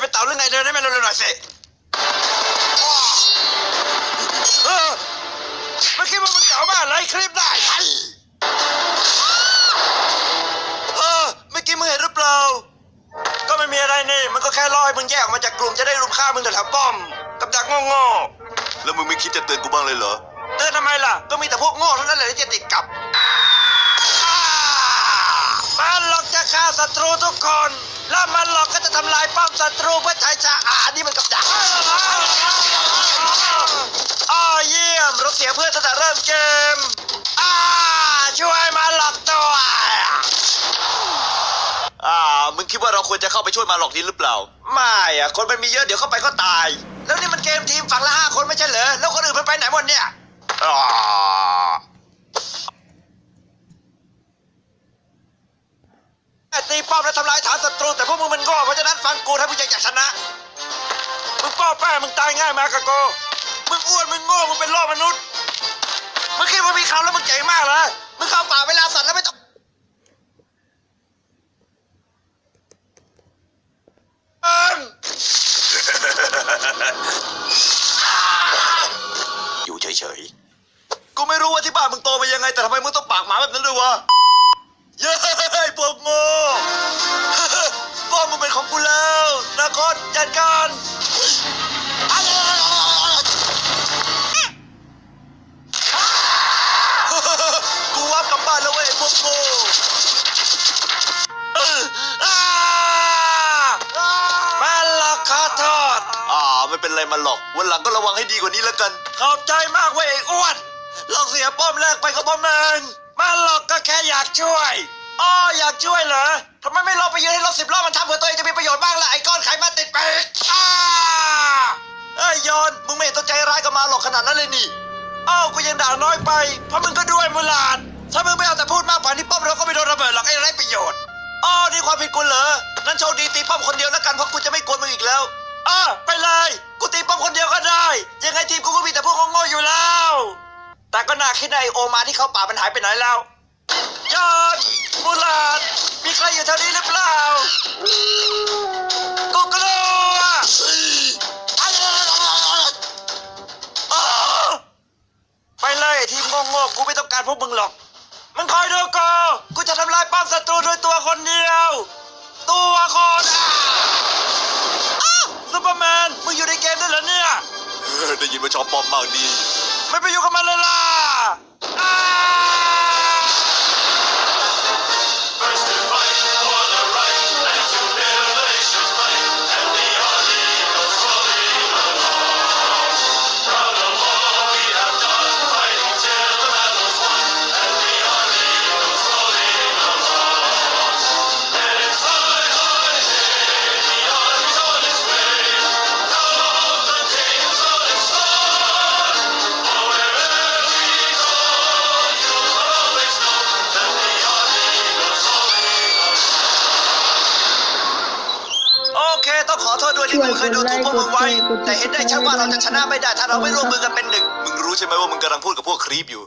เป็นเต่าหรือไงเดินให้มันเร็วๆหน่อยสิไม่คิดว่ามึงเก่ามากเลยคลิปได้เมื่อกี้มึงเห็นหรือเปล่าก็ไม่มีอะไรนี่มันก็แค่ล่อให้มึงแยกออกมาจากกลุ่มจะได้รุมฆ่ามึงแถวป้อมกับดักโง่ๆแล้วมึงไม่คิดจะเตือนกูบ้างเลยเหรอเตือนทำไมล่ะก็มีแต่พวกโง่เท่านั้นแหละที่จะติดกับมันหลอกจะฆ่าศัตรูทุกคนแล้วมันหลอกก็จะทำลายป้อมศัตรูเพื่อใช้ชานี่มันกับดักเยี่ยมเราเสียเพื่อนตั้งแต่เริ่มเกมช่วยมาหลอกตัวมึงคิดว่าเราควรจะเข้าไปช่วยมาหลอกดีหรือเปล่าไม่คนมันมีเยอะเดี๋ยวเข้าไปก็ตายแล้วนี่มันเกมทีมฝั่งละ5 คนไม่ใช่เหรอแล้วคนอื่นมันไปไหนหมดเนี่ยตีป้อมแล้วทำลายฐานศัตรูแต่พวกมึงมันโง่เพราะฉะนั้นฟังกูถ้ามึงอยากชนะมึงป้อแป้มึงตายง่ายมากกะโกมึงอ้วนมึงโง่มึงเป็นโลกมนุษย์มึงคิดว่ามีเขาแล้วมึงเจ๋งมากเลยมึงเข้าป่าเวลาสัตว์แล้วไม่ต้องอยู่เฉยๆกูไม่รู้ว่าที่บ้านมึงโตมายังไงแต่ทำไมมึงต้องปากหมาแบบนั้นด้วยวะเย้พวกโง่ป้อมมึงเป็นของกูแล้วนะคนจัดการกูว่ากลับบ้านแล้วเว้ยพวกโง่มาหลอกขอโทษไม่เป็นไรมาหลอกวันหลังก็ระวังให้ดีกว่านี้แล้วกันขอบใจมากเว้ยไอ้อ้วนหลอกเสียป้อมแรกไปกับป้อมเองมาหลอกก็แค่อยากช่วยอยากช่วยเหรอทำไมไม่ลองไปยืนให้รถ10 ล้อมันทำเพื่อตัวเองจะมีประโยชน์บ้างล่ะไอ้ก้อนไขมันติดปีกยอนมึงไม่ต้องใจร้ายกับมาหลอกขนาดนั้นเลยนี่กูยังด่าน้อยไปเพราะมึงก็ด้วยมูลาดถ้ามึงไม่เอาแต่พูดมากป่านนี้ป้อมเราก็ไม่โดนระเบิดหรอกไอ้ไร้ประโยชน์นี่ความผิดกูเหรอนั่นโชคดีตีป้อมคนเดียวแล้วกันเพราะกูจะไม่กวนมึงอีกแล้วไปเลยกูตีป้อมคนเดียวก็ได้ยังไงทีมกูก็มีแต่พวกโง่ๆอยู่แล้วแต่ก็น่าคิดในโอมาที่เขาป่ามันหายไปไหนแล้วยอดมูลาดมีใครอยู่แถวนี้หรือเปล่ากูกลัวไปเลยทีมโง่ๆกูไม่ต้องการพวกมึงหรอกมึงคอยดูกูจะทำลายป้อมศัตรูด้วยตัวคนเดียวตัวคนซูเปอร์แมนมึงอยู่ในเกมด้วยเหรอเนี่ยได้ยินว่าชอบป้อมมากดีไม่ไปอยู่กับมันเลยล่ะต้องขอโทษด้วยที่กูเคยดูถูกพวกมึงไว้แต่เห็นได้ชัดว่าเราจะชนะไม่ได้ถ้าเราไม่ร่วมมือกันเป็นหนึ่งมึงรู้ใช่ไหมว่ามึงกำลังพูดกับพวกครีปอยู่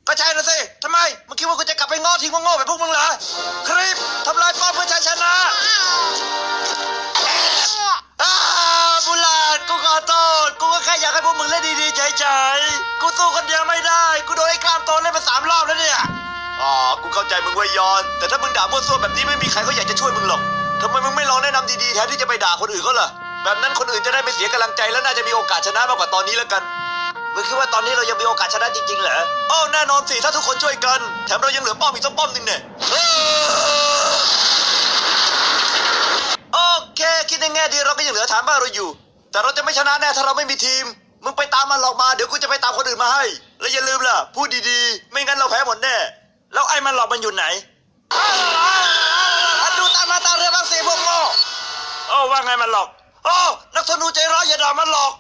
ก็ใช่นะสิทำไมมึงคิดว่ากูจะกลับไปง้อทิ้งโง่แบบพวกมึงเหรอครีปทำลายป้อมเพื่อชัยชนะบุลาดกูขอโทษกูก็แค่อยากให้พวกมึงเล่นดีๆเฉยๆกูสู้คนเดียวไม่ได้กูโดนไอ้กล้ามโตเล่นมา3 รอบแล้วเนี่ยกูเข้าใจมึงไว้ยอนแต่ถ้ามึงด่ามั่วซั่วแบบนี้ไม่มีใครเขาอยากจะช่วยมึงหรอกทำไมมึงไม่ลองแนะนำดีๆแทนที่จะไปด่าคนอื่นเขาล่ะแบบนั้นคนอื่นจะได้ไม่เสียกำลังใจและน่าจะมีโอกาสชนะมากกว่าตอนนี้แล้วกันมึงคิดว่าตอนนี้เรายังมีโอกาสชนะจริงๆเหรอแน่นอนสิถ้าทุกคนช่วยกันแถมเรายังเหลือป้อมอีกสักป้อมนึงเนี่ยโอเคคิดในแง่ดีเราก็ยังเหลือฐานบ้านเราอยู่แต่เราจะไม่ชนะแน่ถ้าเราไม่มีทีมมึงไปตามมันหลอกมาเดี๋ยวกูจะไปตามคนอื่นมาให้และอย่าลืมล่ะพูดดีๆไม่งั้นเราแพ้หมดแน่แล้วไอ้มันหลอกมันอยู่ไหนดูตามมาตามเรือบ้างสิพวกโง่ว่าไงมันหลอกนักธนูใจร้ายอย่าด่ามันหลอก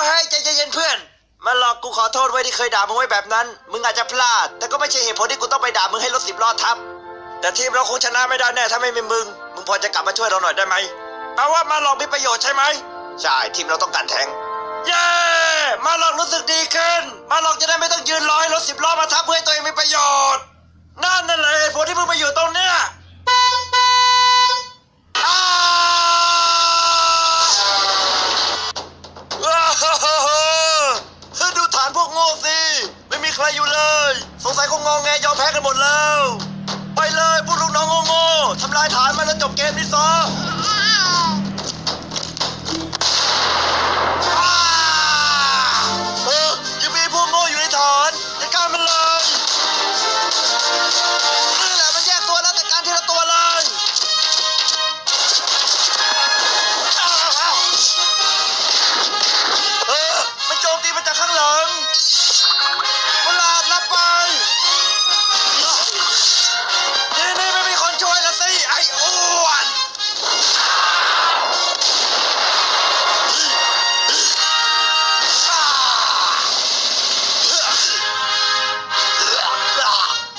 ให้ใจเย็นๆเพื่อนมันหลอกกูขอโทษไว้ที่เคยด่ามึงไว้แบบนั้นมึงอาจจะพลาดแต่ก็ไม่ใช่เหตุผลที่กูต้องไปด่ามึงให้รถ10 ล้อทับแต่ทีมเราคงชนะไม่ได้แน่ถ้าไม่มีมึงพอจะกลับมาช่วยเราหน่อยได้ไหมแปลว่ามันหลอกมีประโยชน์ใช่ไหมใช่ทีมเราต้องการแทงเย้มาหลอกรู้สึกดีขึ้นมาหลอกจะได้ไม่ต้องยืนรอให้รถ10 ล้อมาทับเพื่อให้ตัวเองมีประโยชน์นั่นแหละเหตุผลที่มึงมาอยู่ตรงเนี้ย ดแล้วไปเลยพวกลูกน้องโง่ๆทำลายฐานมันแล้วจบเกมนี้ซะยังมีพวกโง่อยู่ในฐานจัดการมันเลยนี่แหละมันแยกตัวแล้วจัดการทีละตัวเลยมันโจมตีมาจากข้างหลังมันลาดรับไปนี่ไม่มีคนช่วยละสิไอ้อ้วน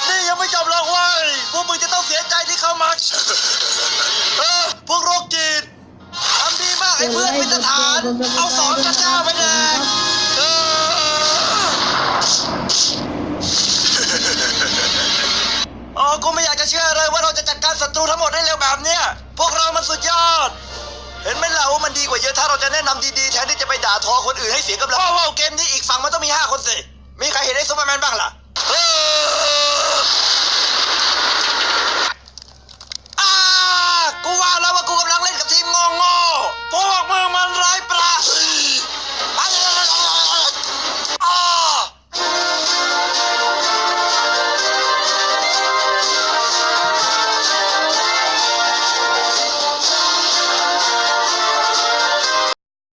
นี่ยังไม่จบหรอกเว้ยพวกมึงจะต้องเสียใจที่เข้ามาพวกโรคจิตทำดีมากไอ้เพื่อนมิตรฐานเอาสอนกระเจ้าไปแดงกูไม่อยากจะเชื่อเลยว่าเราจะจัดการศัตรูทั้งหมดได้เร็วแบบเนี้ยพวกเรามันสุดยอดเห็นไหมล่ะว่ามันดีกว่าเยอะถ้าเราจะแนะนำดีๆแทนที่จะไปด่าทอคนอื่นให้เสียกำลังว้าวเกมนี้อีกฝั่งมันต้องมี5 คนสิมีใครเห็นไอ้ซูเปอร์แมนบ้างล่ะ